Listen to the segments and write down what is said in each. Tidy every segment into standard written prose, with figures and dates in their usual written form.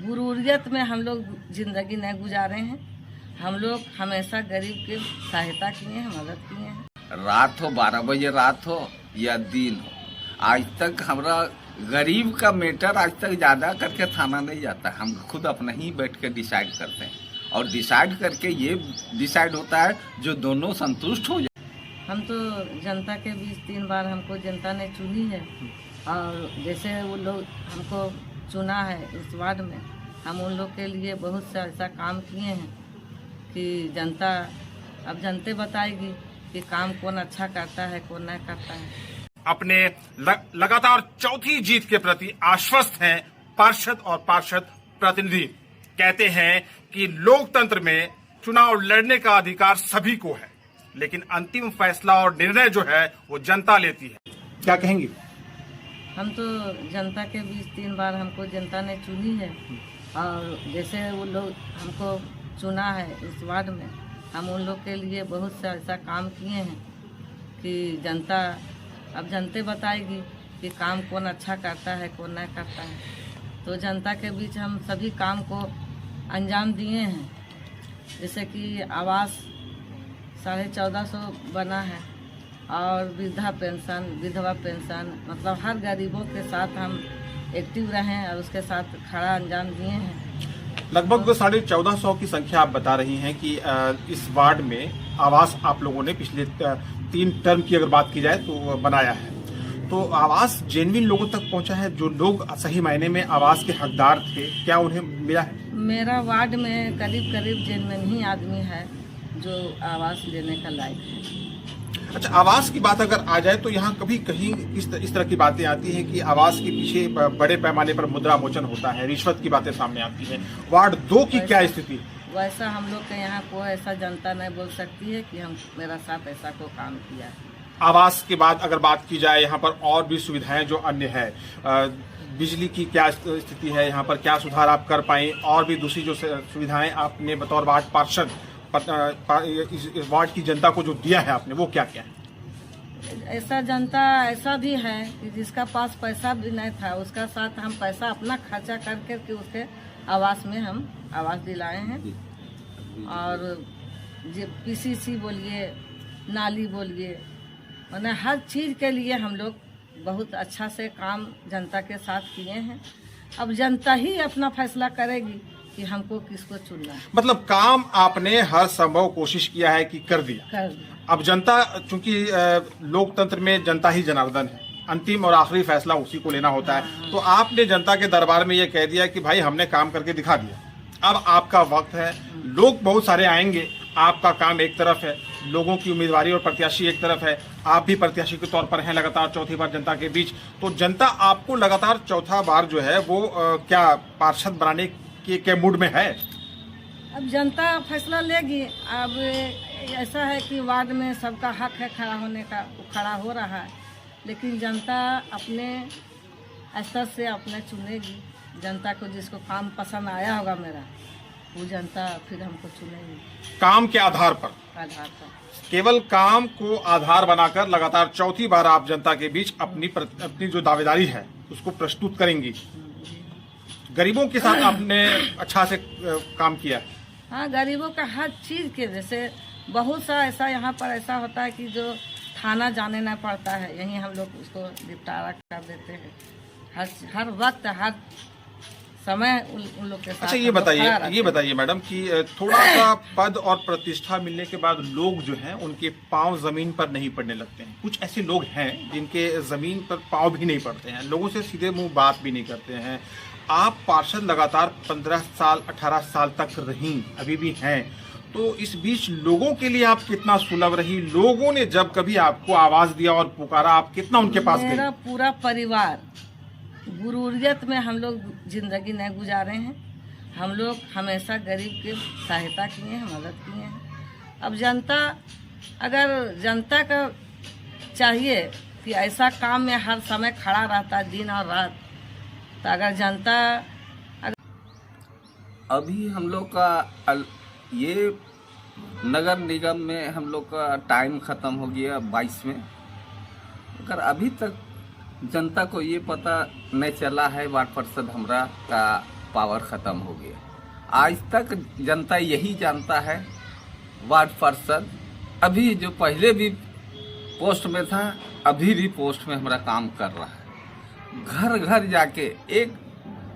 गुरूरियत में हम लोग जिंदगी नहीं गुजारे हैं। हम लोग हमेशा गरीब की सहायता किए हैं, मदद किए हैं। रात हो 12 बजे रात हो या दिन हो, आज तक हमारा गरीब का मैटर आज तक ज़्यादा करके थाना नहीं जाता। हम खुद अपना ही बैठ के डिसाइड करते हैं और डिसाइड करके ये डिसाइड होता है जो दोनों संतुष्ट हो जाए। हम तो जनता के बीच 3 बार हमको जनता ने चुनी है और जैसे वो लोग हमको चुना है इस वार्ड में, हम उन लोग के लिए बहुत से ऐसा काम किए हैं कि जनता अब जनते बताएगी कि काम कौन अच्छा करता है कौन नहीं करता है। अपने लगातार चौथी जीत के प्रति आश्वस्त हैं पार्षद और पार्षद प्रतिनिधि। कहते हैं कि लोकतंत्र में चुनाव लड़ने का अधिकार सभी को है, लेकिन अंतिम फैसला और निर्णय जो है वो जनता लेती है। क्या कहेंगी? हम तो जनता के बीच 3 बार हमको जनता ने चुनी है और जैसे वो लोग हमको चुना है इस वार्ड में, हम उन लोग के लिए बहुत से ऐसा काम किए हैं कि जनता अब जनते बताएगी कि काम कौन अच्छा करता है कौन नहीं करता है। तो जनता के बीच हम सभी काम को अंजाम दिए हैं। जैसे कि आवास 1450 बना है और वृद्धा पेंशन, विधवा पेंशन, मतलब हर गरीबों के साथ हम एक्टिव रहें और उसके साथ खड़ा अंजाम दिए हैं। लगभग 1450 की संख्या आप बता रही हैं कि इस वार्ड में आवास आप लोगों ने पिछले 3 टर्म की अगर बात की जाए तो बनाया है। तो आवास जेन्युइन लोगों तक पहुंचा है? जो लोग सही मायने में आवास के हकदार थे, क्या उन्हें मिला है? मेरा वार्ड में करीब जेन्युइन ही आदमी है जो आवास लेने का लायक है। अच्छा, आवास की बात अगर आ जाए तो यहाँ कभी कहीं इस तरह की बातें आती हैं कि आवास के पीछे बड़े पैमाने पर मुद्रा मोचन होता है, रिश्वत की बातें सामने आती हैं। वार्ड 2 की क्या स्थिति है? वैसा हम लोग के यहाँ कोई ऐसा जनता नहीं बोल सकती है कि हम मेरा साथ ऐसा कोई काम किया है। आवास के बाद अगर बात की जाए यहाँ पर और भी सुविधाएं जो अन्य है, बिजली की क्या स्थिति है, यहाँ पर क्या सुधार आप कर पाए, और भी दूसरी जो सुविधाएं आपने बतौर वार्ड पार्षद इस वार्ड की जनता को जो दिया है आपने, वो क्या क्या है? ऐसा जनता ऐसा भी है कि जिसका पास पैसा भी नहीं था उसका साथ हम पैसा अपना खर्चा करके के उसके आवास में हम आवास दिलाए हैं। और जो पीसीसी बोलिए, नाली बोलिए, मैंने हर चीज़ के लिए हम लोग बहुत अच्छा से काम जनता के साथ किए हैं। अब जनता ही अपना फैसला करेगी कि हमको किसको चुनना है। मतलब काम आपने हर संभव कोशिश किया है कि कर दिया। अब जनता, चूंकि लोकतंत्र में जनता ही जनार्दन है, अंतिम और आखिरी फैसला उसी को लेना होता है। तो आपने जनता के दरबार में ये कह दिया कि भाई हमने काम करके दिखा दिया, अब आपका वक्त है। लोग बहुत सारे आएंगे, आपका काम एक तरफ है, लोगों की उम्मीदवारी और प्रत्याशी एक तरफ है, आप भी प्रत्याशी के तौर पर हैं लगातार चौथी बार जनता के बीच। तो जनता आपको लगातार चौथा बार जो है वो क्या पार्षद बनाने के मूड में है? अब जनता फैसला लेगी। अब ऐसा है कि वार्ड में सबका हक है खड़ा होने का, वो खड़ा हो रहा है, लेकिन जनता अपने स्तर से अपने चुनेगी। जनता को जिसको काम पसंद आया होगा मेरा, वो जनता फिर हमको चुनेगी। काम के आधार पर केवल काम को आधार बनाकर लगातार चौथी बार आप जनता के बीच अपनी जो दावेदारी है उसको प्रस्तुत करेंगी। गरीबों के साथ आपने अच्छा से काम किया। हाँ, गरीबों का हर चीज़ के, जैसे बहुत सा ऐसा यहाँ पर ऐसा होता है कि जो थाना जाने नहीं पड़ता है, यहीं हम लोग उसको निपटारा कर देते हैं। हर वक्त हर समय उन लोग के साथ। अच्छा, ये बताइए मैडम कि थोड़ा सा पद और प्रतिष्ठा मिलने के बाद लोग जो हैं उनके पांव जमीन पर नहीं पड़ने लगते हैं। कुछ ऐसे लोग हैं जिनके जमीन पर पांव भी नहीं पड़ते हैं, लोगों से सीधे मुंह बात भी नहीं करते हैं। आप पार्षद लगातार 15 साल 18 साल तक रहीं, अभी भी हैं, तो इस बीच लोगों के लिए आप कितना सुलभ रही? लोगों ने जब कभी आपको आवाज दिया और पुकारा, आप कितना उनके पास गए? मेरा पूरा परिवार गुरूरियत में हम लोग जिंदगी नहीं गुजारे हैं। हम लोग हमेशा गरीब की सहायता किए हैं, मदद किए हैं। अब जनता, अगर जनता का चाहिए कि ऐसा काम में हर समय खड़ा रहता है दिन और रात, तो अगर जनता अभी हम लोग का ये नगर निगम में हम लोग का टाइम ख़त्म हो गया 22 में, अगर अभी तक जनता को ये पता नहीं चला है वार्ड पार्षद हमरा का पावर ख़त्म हो गया। आज तक जनता यही जानता है वार्ड पार्षद अभी जो पहले भी पोस्ट में था, अभी भी पोस्ट में हमारा काम कर रहा है। घर घर जाके एक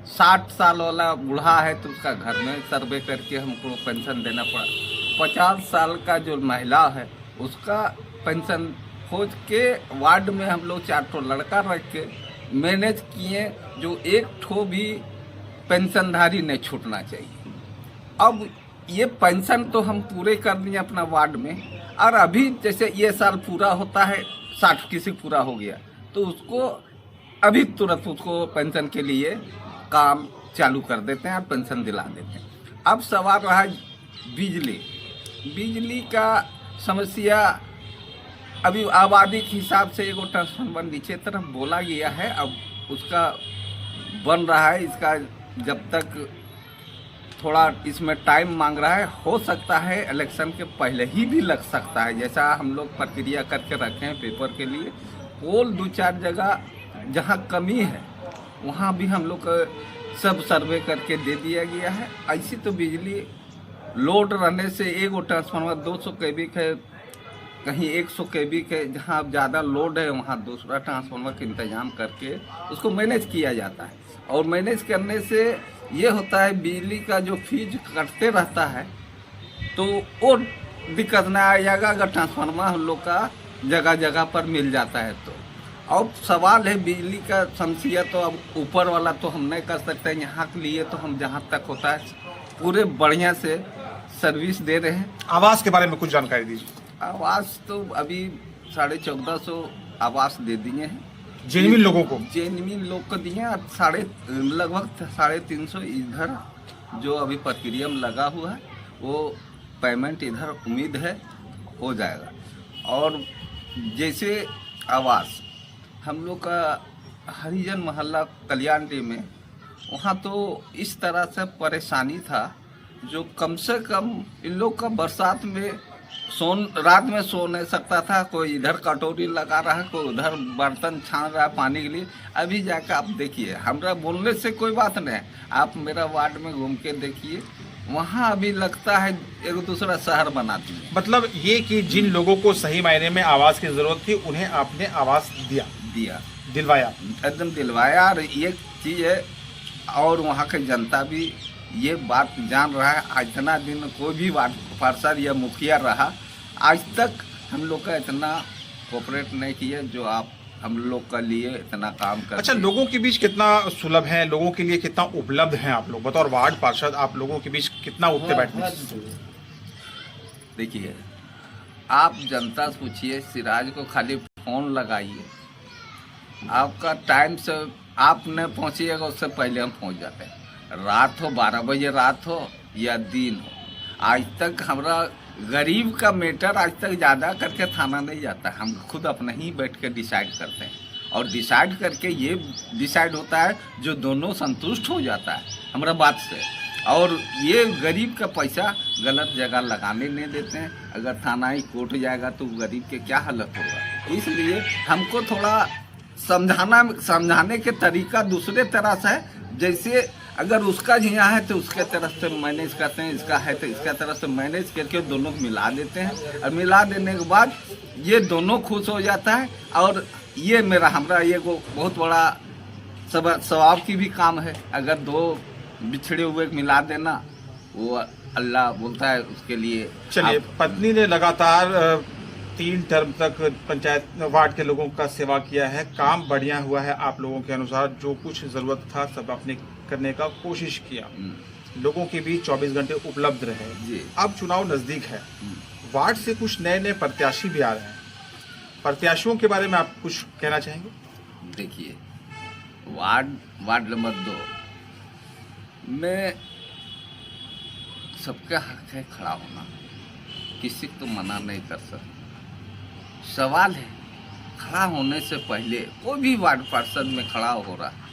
60 साल वाला बूढ़ा है तो उसका घर में सर्वे करके हमको पेंशन देना पड़ा। 50 साल का जो महिला है उसका पेंशन खोज के वार्ड में हम लोग 4 ठो लड़का रख के मैनेज किए, जो एक ठो भी पेंशनधारी नहीं छूटना चाहिए। अब ये पेंशन तो हम पूरे कर लिए अपना वार्ड में, और अभी जैसे ये साल पूरा होता है, 60 किसी पूरा हो गया तो उसको अभी तुरंत उसको पेंशन के लिए काम चालू कर देते हैं और पेंशन दिला देते हैं। अब सवाल रहा बिजली का समस्या। अभी आबादी के हिसाब से एक ट्रांसफार्मर नीचे तरफ बोला गया है, अब उसका बन रहा है। इसका जब तक थोड़ा इसमें टाइम मांग रहा है, हो सकता है इलेक्शन के पहले ही भी लग सकता है, जैसा हम लोग प्रक्रिया करके रखे हैं पेपर के लिए। पोल 2-4 जगह जहां कमी है वहां भी हम लोग सब सर्वे करके दे दिया गया है। ऐसी तो बिजली लोड रहने से एक ट्रांसफार्मर 200 kV है, कहीं 100 kV के, जहाँ ज़्यादा लोड है वहाँ दूसरा ट्रांसफार्मर का इंतजाम करके उसको मैनेज किया जाता है। और मैनेज करने से ये होता है बिजली का जो फीस कटते रहता है तो वो दिक्कत ना आएगा अगर ट्रांसफार्मर हम लोग का जगह जगह पर मिल जाता है तो। और सवाल है बिजली का समस्या तो अब ऊपर वाला तो हम नहीं कर सकते, यहाँ के लिए तो हम जहाँ तक होता है पूरे बढ़िया से सर्विस दे रहे हैं। आवास के बारे में कुछ जानकारी दीजिए। आवास तो अभी 1450 आवास दे दिए हैं जेन्युइन लोगों को, जेन्युइन लोग को दिए। अब लगभग 350 इधर जो अभी प्रक्रिया में लगा हुआ है वो पेमेंट इधर उम्मीद है हो जाएगा। और जैसे आवास हम लोग का हरिजन मोहल्ला कल्याणी में, वहाँ तो इस तरह से परेशानी था जो कम से कम इन लोग का बरसात में रात में सो नहीं सकता था। कोई इधर कटोरी लगा रहा है, कोई उधर बर्तन छान रहा है पानी के लिए। अभी जाकर आप देखिए, हमरा बोलने से कोई बात नहीं है, आप मेरा वार्ड में घूम के देखिए, वहाँ अभी लगता है एक दूसरा शहर बनाती है। मतलब ये कि जिन लोगों को सही मायने में आवास की जरूरत थी उन्हें आपने आवास दिया, दिलवाया, एकदम दिलवाया। और ये चीज़ है, और वहाँ की जनता भी ये बात जान रहा है। इतना दिन कोई भी वार्ड पार्षद या मुखिया रहा, आज तक हम लोग का इतना कोऑपरेट नहीं किया जो आप हम लोग का लिए इतना काम करते। अच्छा, लोगों के बीच कितना सुलभ है, लोगों के लिए कितना उपलब्ध है आप लोग? बतौर वार्ड पार्षद आप लोगों के बीच कितना उठते बैठते? देखिए, आप जनता से पूछिए, सिराज को खाली फोन लगाइए, आपका टाइम से आप न पहुँचिएगा उससे पहले हम पहुँच जाते हैं। रात हो 12 बजे रात हो या दिन हो, आज तक हमारा गरीब का मैटर आज तक ज़्यादा करके थाना नहीं जाता है। हम खुद अपना ही बैठ के डिसाइड करते हैं, और डिसाइड करके ये डिसाइड होता है जो दोनों संतुष्ट हो जाता है हमारा बात से। और ये गरीब का पैसा गलत जगह लगाने नहीं देते हैं। अगर थाना ही कोर्ट जाएगा तो गरीब के क्या हालत होगा। इसलिए हमको थोड़ा समझाने के तरीका दूसरे तरह से है। जैसे अगर उसका यहाँ है तो उसके तरफ से मैनेज करते हैं, इसका है तो इसका तरफ से मैनेज करके दोनों को मिला देते हैं। और मिला देने के बाद ये दोनों खुश हो जाता है। और ये हमरा ये बहुत बड़ा सवाब की भी काम है। अगर दो बिछड़े हुए मिला देना, वो अल्लाह बोलता है उसके लिए। चलिए, पत्नी ने लगातार 3 टर्म तक पंचायत वार्ड के लोगों का सेवा किया है, काम बढ़िया हुआ है। आप लोगों के अनुसार जो कुछ जरूरत था सब आपने करने का कोशिश किया, लोगों के बीच 24 घंटे उपलब्ध रहे। अब चुनाव नजदीक है, वार्ड से कुछ नए प्रत्याशी भी आ रहे हैं, प्रत्याशियों के बारे में आप कुछ कहना चाहेंगे? देखिए, वार्ड नंबर 2 में सबका हक है खड़ा होना, किसी को मना नहीं कर सकते। सवाल है, खड़ा होने से पहले कोई भी वार्ड पार्षद में खड़ा हो रहा है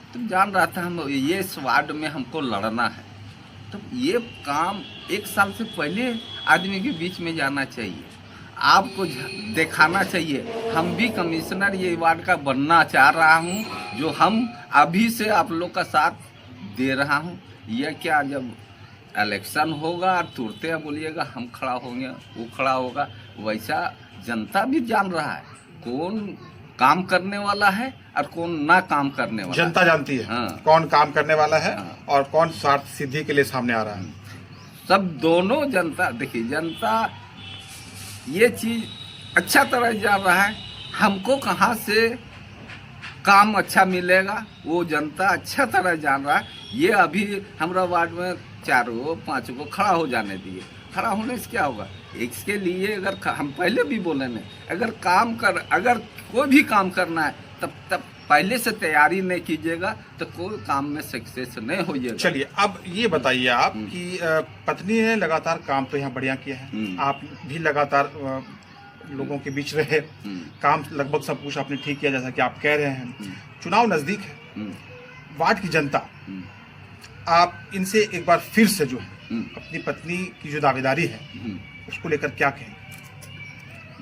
तो जान रहा था हम ये इस वार्ड में हमको लड़ना है, तो ये काम 1 साल से पहले आदमी के बीच में जाना चाहिए, आपको दिखाना चाहिए। हम भी कमिश्नर ये वार्ड का बनना चाह रहा हूँ, जो हम अभी से आप लोग का साथ दे रहा हूँ। यह क्या, जब इलेक्शन होगा और तुरते बोलिएगा हम खड़ा होंगे, वो खड़ा होगा, वैसा जनता भी जान रहा है कौन काम करने वाला है और कौन ना काम करने वाला जनता जानती है हाँ। कौन काम करने वाला है हाँ। और कौन स्वार्थ सिद्धि के लिए सामने आ रहा है। सब दोनों जनता, देखिए जनता ये चीज अच्छा तरह जान रहा है, हमको कहाँ से काम अच्छा मिलेगा वो जनता अच्छा तरह जान रहा है। ये अभी हमारा वार्ड में 4 को 5 को खड़ा हो जाने दिए, खड़ा होने से क्या होगा, इसके लिए अगर हम पहले भी बोले नहीं, अगर कोई भी काम करना है तब पहले से तैयारी नहीं कीजिएगा तो कोई काम में सक्सेस नहीं होइएगा। चलिए अब ये बताइए आप कि पत्नी ने लगातार काम तो यहाँ बढ़िया किया है, आप भी लगातार लोगों के बीच रहे, काम लगभग सब कुछ आपने ठीक किया जैसा कि आप कह रहे हैं। चुनाव नजदीक है, वार्ड की जनता आप इनसे एक बार फिर से जो है अपनी पत्नी की जो दावेदारी है उसको लेकर क्या कहें।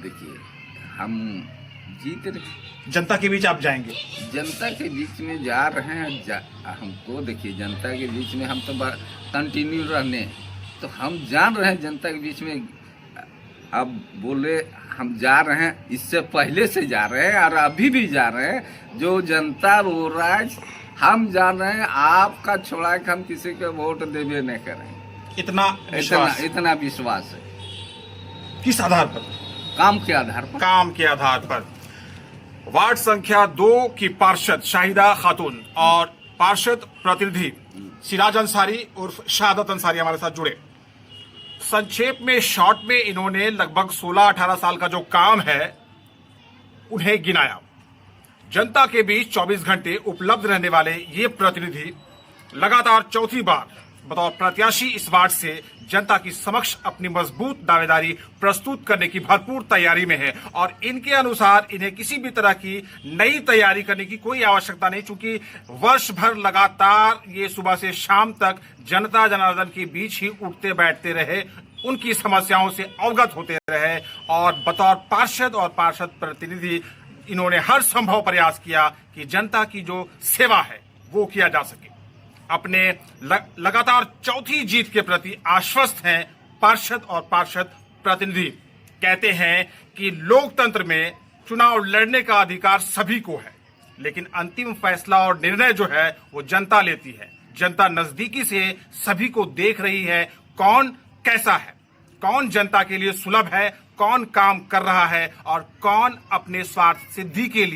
देखिए हम जीत रहे, जनता के बीच आप जाएंगे, जनता के बीच में जा रहे हैं, हमको देखिए जनता के बीच में हम तो कंटिन्यू रहने, तो हम जान रहे हैं जनता के बीच में। अब बोले हम जा रहे हैं, इससे पहले से जा रहे हैं और अभी भी जा रहे हैं। जो जनता बोल रहा है हम जान रहे हैं, आपका छोड़ा के हम किसी के वोट देवे नहीं करें, इतना विश्वास है। किस आधार पर? काम के आधार पर। काम के आधार पर। वार्ड संख्या 2 की पार्षद शाहिदा खातून और पार्षद प्रतिनिधि सिराज अंसारी उर्फ शहादत अंसारी हमारे साथ जुड़े। संक्षेप में, शॉर्ट में इन्होंने लगभग 16-18 साल का जो काम है उन्हें गिनाया। जनता के बीच 24 घंटे उपलब्ध रहने वाले ये प्रतिनिधि लगातार चौथी बार बतौर प्रत्याशी इस वार्ड से जनता की समक्ष अपनी मजबूत दावेदारी प्रस्तुत करने की भरपूर तैयारी में है और इनके अनुसार इन्हें किसी भी तरह की नई तैयारी करने की कोई आवश्यकता नहीं, क्योंकि वर्ष भर लगातार ये सुबह से शाम तक जनता जनार्दन के बीच ही उठते बैठते रहे, उनकी समस्याओं से अवगत होते रहे और बतौर पार्षद और पार्षद प्रतिनिधि इन्होंने हर संभव प्रयास किया कि जनता की जो सेवा है वो किया जा सके। अपने लगातार चौथी जीत के प्रति आश्वस्त हैं पार्षद और पार्षद प्रतिनिधि। कहते हैं कि लोकतंत्र में चुनाव लड़ने का अधिकार सभी को है, लेकिन अंतिम फैसला और निर्णय जो है वो जनता लेती है। जनता नजदीकी से सभी को देख रही है, कौन कैसा है, कौन जनता के लिए सुलभ है, कौन काम कर रहा है और कौन अपने स्वार्थ सिद्धि के लिए